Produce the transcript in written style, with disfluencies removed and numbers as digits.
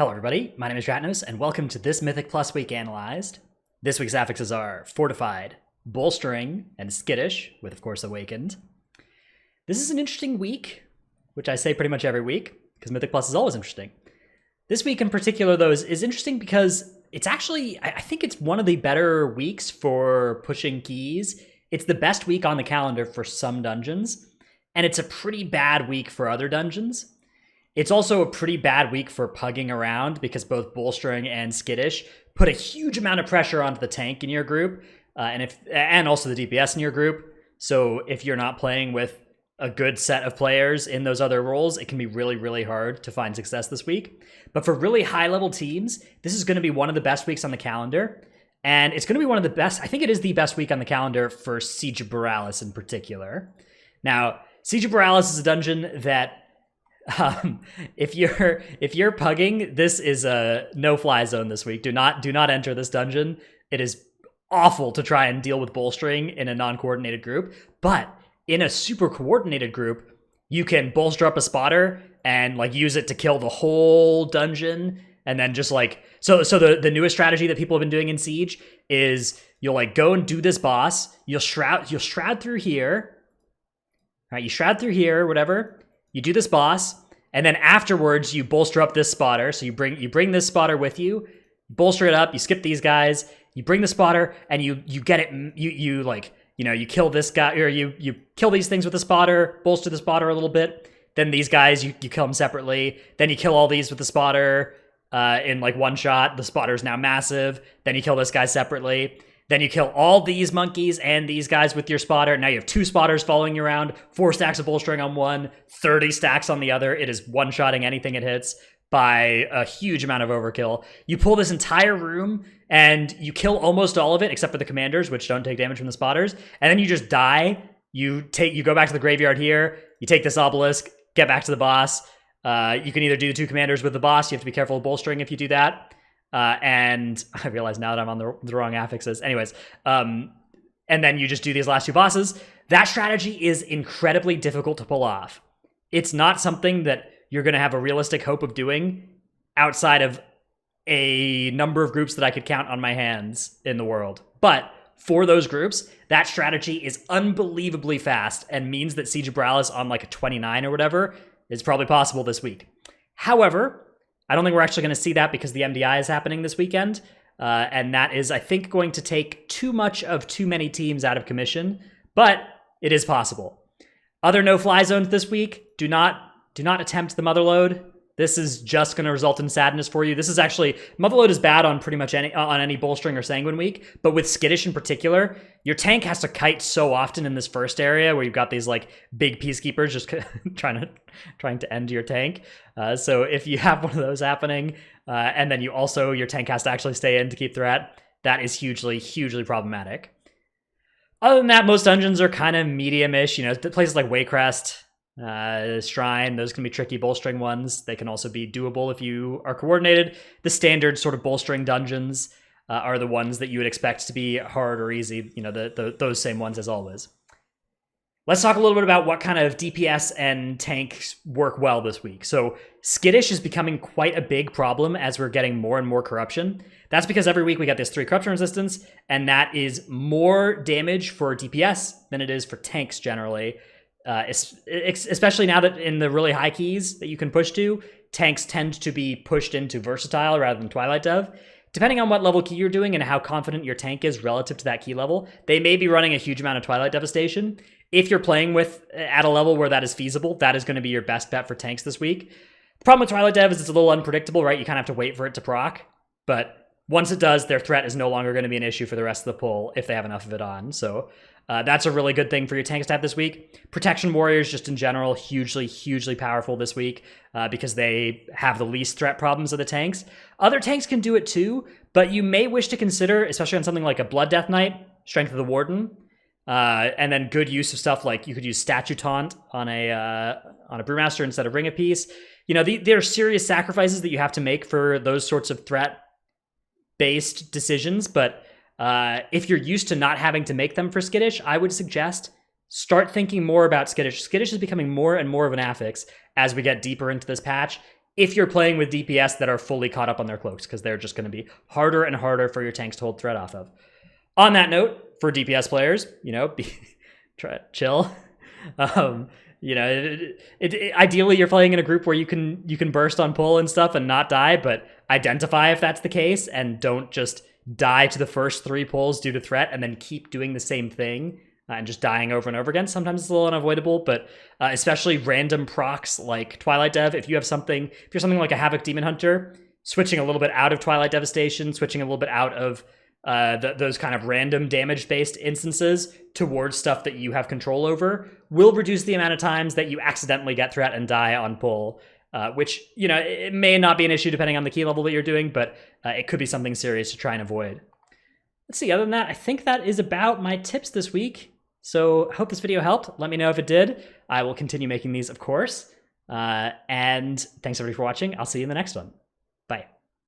Hello everybody, my name is Ratnos, and welcome to this Mythic Plus Week Analyzed. This week's affixes are Fortified, Bolstering, and Skittish, with of course Awakened. This is an interesting week, which I say pretty much every week, because Mythic Plus is always interesting. This week in particular, though, is interesting because it's actually, I think it's one of the better weeks for pushing keys. It's the best week on the calendar for some dungeons, and it's a pretty bad week for other dungeons. It's also a pretty bad week for pugging around because both Bolstering and Skittish put a huge amount of pressure onto the tank in your group, and also the DPS in your group. So if you're not playing with a good set of players in those other roles, it can be really, really hard to find success this week. But for really high-level teams, this is going to be one of the best weeks on the calendar. And it's going to be one of the best, I think it is the best week on the calendar for Siege of Boralus in particular. Now, Siege of Boralus is a dungeon that if you're pugging, this is a no-fly zone this week. Do not enter this dungeon. It is awful to try and deal with bolstering in a non-coordinated group, but in a super coordinated group, you can bolster up a spotter and use it to kill the whole dungeon. And then just so the newest strategy that people have been doing in Siege is you'll go and do this boss. You'll shroud through here. All right, you shroud through here, whatever. You do this boss, and then afterwards you bolster up this spotter. So you bring this spotter with you, bolster it up. You skip these guys. You bring the spotter, and you get it. You kill this guy, or you kill these things with the spotter. Bolster the spotter a little bit. Then these guys you kill them separately. Then you kill all these with the spotter in one shot. The spotter is now massive. Then you kill this guy separately. Then you kill all these monkeys and these guys with your spotter. Now you have 2 spotters following you around, 4 stacks of bolstering on one, 30 stacks on the other. It is one-shotting anything it hits by a huge amount of overkill. You pull this entire room and you kill almost all of it except for the commanders, which don't take damage from the spotters. And then you just die. You go back to the graveyard here. You take this obelisk, get back to the boss. You can either do the 2 commanders with the boss. You have to be careful of bolstering if you do that. And I realize now that I'm on the wrong affixes. Anyways, and then you just do these last 2 bosses. That strategy is incredibly difficult to pull off. It's not something that you're going to have a realistic hope of doing outside of a number of groups that I could count on my hands in the world. But for those groups, that strategy is unbelievably fast and means that Siege of Boralus on a 29 or whatever is probably possible this week. However, I don't think we're actually going to see that because the MDI is happening this weekend. And that is, I think, going to take too much of too many teams out of commission. But it is possible. Other no-fly zones this week, do not attempt the Motherlode. This is just going to result in sadness for you. This is actually, Motherlode is bad on pretty much any bolstering or sanguine week. But with Skittish in particular, your tank has to kite so often in this first area where you've got these big peacekeepers just trying to end your tank. So if you have one of those happening, and then your tank has to actually stay in to keep threat, that is hugely, hugely problematic. Other than that, most dungeons are kind of medium-ish. Places like Waycrest, Shrine, those can be tricky bolstering ones. They can also be doable if you are coordinated. The standard sort of bolstering dungeons are the ones that you would expect to be hard or easy, those same ones as always. Let's talk a little bit about what kind of DPS and tanks work well this week. So Skittish is becoming quite a big problem as we're getting more and more corruption. That's because every week we got this 3 corruption resistance, and that is more damage for DPS than it is for tanks generally. Especially now that in the really high keys that you can push to, tanks tend to be pushed into versatile rather than Twilight Dove. Depending on what level key you're doing and how confident your tank is relative to that key level, they may be running a huge amount of Twilight Devastation. If you're playing at a level where that is feasible, that is going to be your best bet for tanks this week. The problem with Twilight Dev is it's a little unpredictable, right? You kind of have to wait for it to proc, but once it does, their threat is no longer going to be an issue for the rest of the pull if they have enough of it on. So that's a really good thing for your tanks to have this week. Protection Warriors, just in general, hugely, hugely powerful this week because they have the least threat problems of the tanks. Other tanks can do it too, but you may wish to consider, especially on something like a Blood Death Knight, Strength of the Warden, and then good use of stuff like you could use Statue Taunt on a Brewmaster instead of Ring of Peace. There are serious sacrifices that you have to make for those sorts of threat-based decisions, but if you're used to not having to make them for Skittish, I would suggest start thinking more about Skittish. Skittish is becoming more and more of an affix as we get deeper into this patch. if you're playing with DPS that are fully caught up on their cloaks, because they're just going to be harder and harder for your tanks to hold threat off of. On that note, for DPS players, chill. Ideally you're playing in a group where you can burst on pull and stuff and not die, but identify if that's the case and don't just die to the first 3 pulls due to threat and then keep doing the same thing and just dying over and over again. Sometimes it's a little unavoidable, but especially random procs like Twilight Dev, if you're something like a Havoc Demon Hunter, switching a little bit out of Twilight Devastation, switching a little bit out of those kind of random damage-based instances towards stuff that you have control over will reduce the amount of times that you accidentally get threat and die on pull, which, it may not be an issue depending on the key level that you're doing, but it could be something serious to try and avoid. Let's see, other than that, I think that is about my tips this week. So I hope this video helped. Let me know if it did. I will continue making these, of course. And thanks everybody for watching. I'll see you in the next one. Bye.